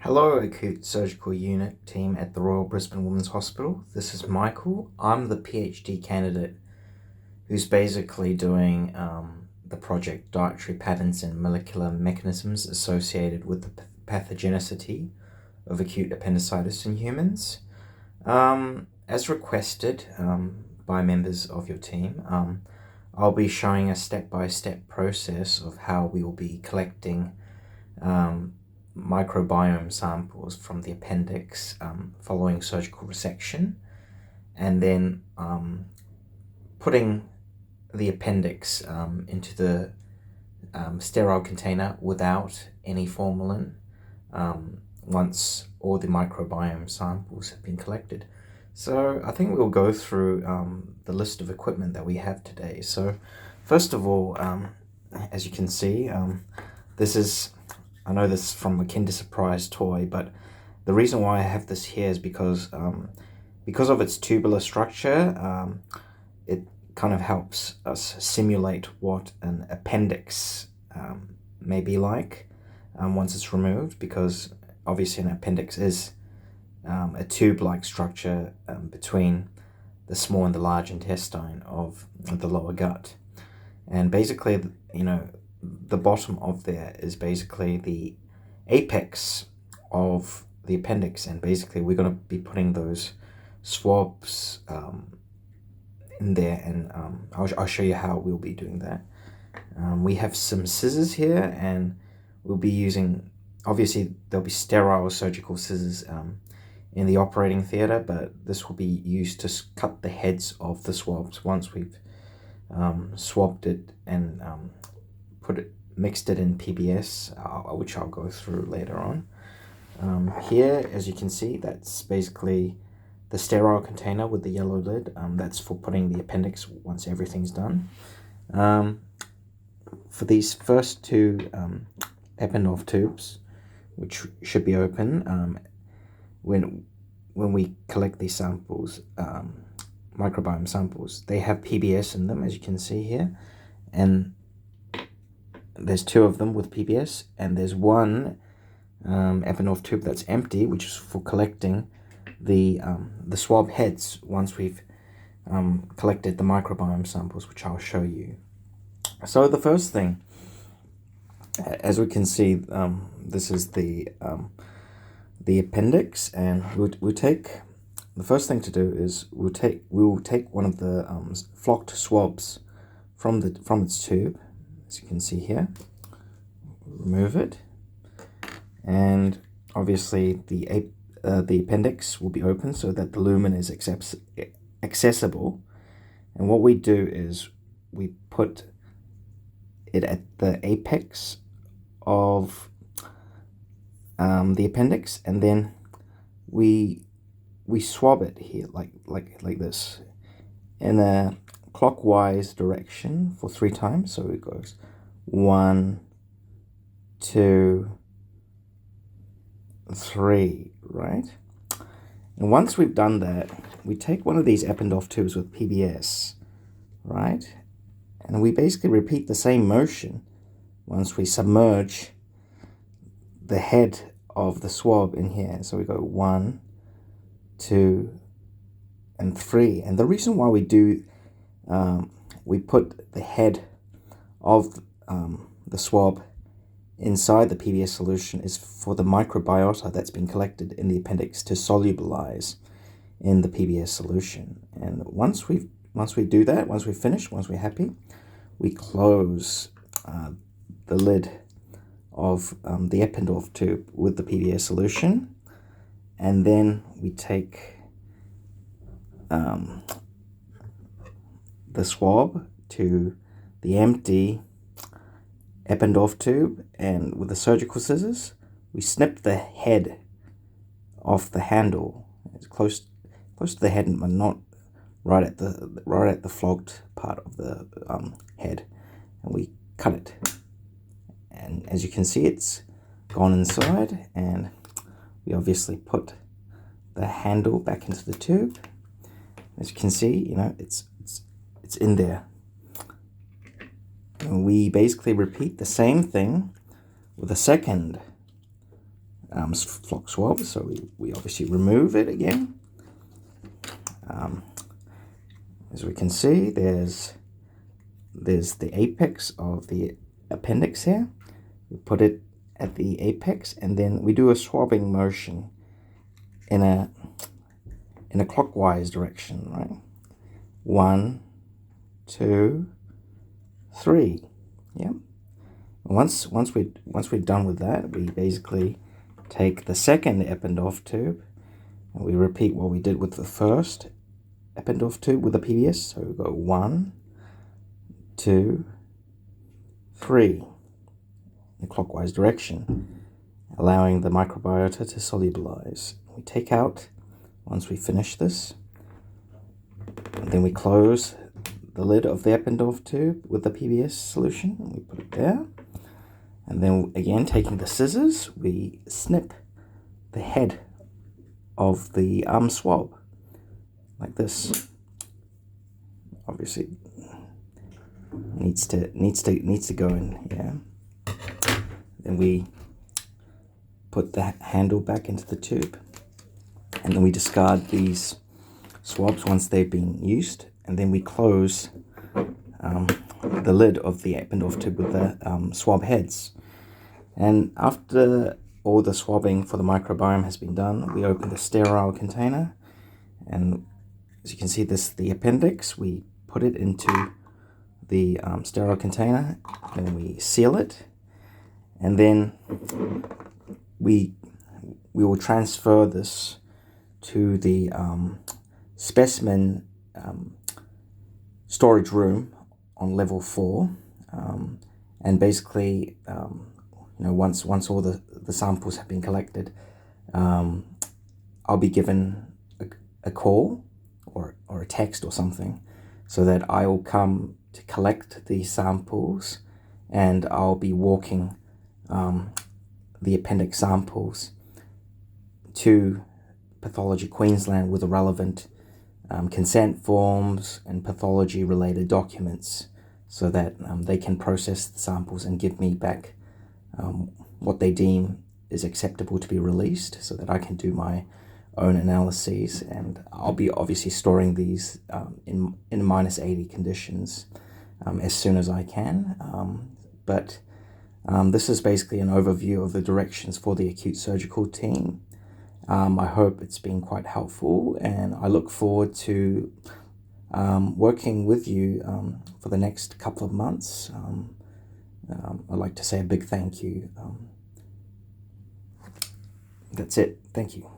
Hello, Acute Surgical Unit team at the Royal Brisbane Women's Hospital. This is Michael. I'm the PhD candidate who's basically doing the project Dietary Patterns and Molecular Mechanisms associated with the pathogenicity of acute appendicitis in humans. As requested by members of your team, I'll be showing a step-by-step process of how we will be collecting microbiome samples from the appendix following surgical resection, and then putting the appendix into the sterile container without any formalin once all the microbiome samples have been collected. So I think we'll go through the list of equipment that we have today. So first of all, as you can see, I know this is from a Kinder Surprise toy, but the reason why I have this here is because of its tubular structure, it kind of helps us simulate what an appendix may be like once it's removed, because obviously an appendix is a tube-like structure between the small and the large intestine of the lower gut. And basically, the bottom of there is basically the apex of the appendix, and basically we're going to be putting those swabs in there, and I'll show you how we'll be doing that. We have some scissors here, and we'll be using, obviously there'll be sterile surgical scissors in the operating theatre, but this will be used to cut the heads of the swabs once we've swabbed it and mixed it in PBS, which I'll go through later on. Here, as you can see, that's basically the sterile container with the yellow lid. That's for putting the appendix once everything's done. For these first two Eppendorf tubes, which should be open when we collect these samples, microbiome samples, they have PBS in them, as you can see here, and there's two of them with PBS, and there's one Eppendorf tube that's empty, which is for collecting the swab heads once we've collected the microbiome samples, which I'll show you. So the first thing, as we can see, this is the appendix, and we'll take, the first thing to do is we'll take one of the flocked swabs from its tube, as you can see here. Remove it, and obviously the appendix will be open so that the lumen is accessible. And what we do is we put it at the apex of the appendix, and then we swab it here like this in a clockwise direction for 3 times. So it goes 1, 2, 3, right? And once we've done that, we take one of these Eppendorf tubes with PBS, right? And we basically repeat the same motion once we submerge the head of the swab in here. So we go 1, 2, and 3. And the reason why we do we put the head of the swab inside the PBS solution is for the microbiota that's been collected in the appendix to solubilize in the PBS solution. And once we do that, once we're happy, we close the lid of the Eppendorf tube with the PBS solution, and then we take the swab to the empty Eppendorf tube, and with the surgical scissors we snip the head off the handle. It's close to the head, but not right at the flogged part of the head, and we cut it. And as you can see, it's gone inside, and we obviously put the handle back into the tube. As you can see, it's in there. And we basically repeat the same thing with a second flock swab, so we obviously remove it again. As we can see, there's the apex of the appendix here. We put it at the apex, and then we do a swabbing motion in a clockwise direction, right? 1, 2, 3. Yeah. Once we're done with that, we basically take the second Eppendorf tube and we repeat what we did with the first Eppendorf tube with the PBS. So we go 1, 2, 3 in a clockwise direction, allowing the microbiota to solubilize. We take out, once we finish this, and then we close the lid of the Eppendorf tube with the PBS solution, and we put it there. And then again, taking the scissors, we snip the head of the swab like this. Obviously, needs to go in here. Then we put the handle back into the tube, and then we discard these swabs once they've been used, and then we close the lid of the Eppendorf tube with the swab heads. And after all the swabbing for the microbiome has been done, we open the sterile container, and as you can see, the appendix, we put it into the sterile container, and we seal it, and then we will transfer this to the specimen storage room on level 4, and basically once all the samples have been collected, I'll be given a call or a text or something, so that I will come to collect these samples, and I'll be walking the appendix samples to Pathology Queensland with the relevant consent forms and pathology related documents, so that they can process the samples and give me back what they deem is acceptable to be released, so that I can do my own analyses. And I'll be obviously storing these in -80 conditions as soon as I can. But this is basically an overview of the directions for the acute surgical team. I hope it's been quite helpful, and I look forward to working with you for the next couple of months. I'd like to say a big thank you. That's it. Thank you.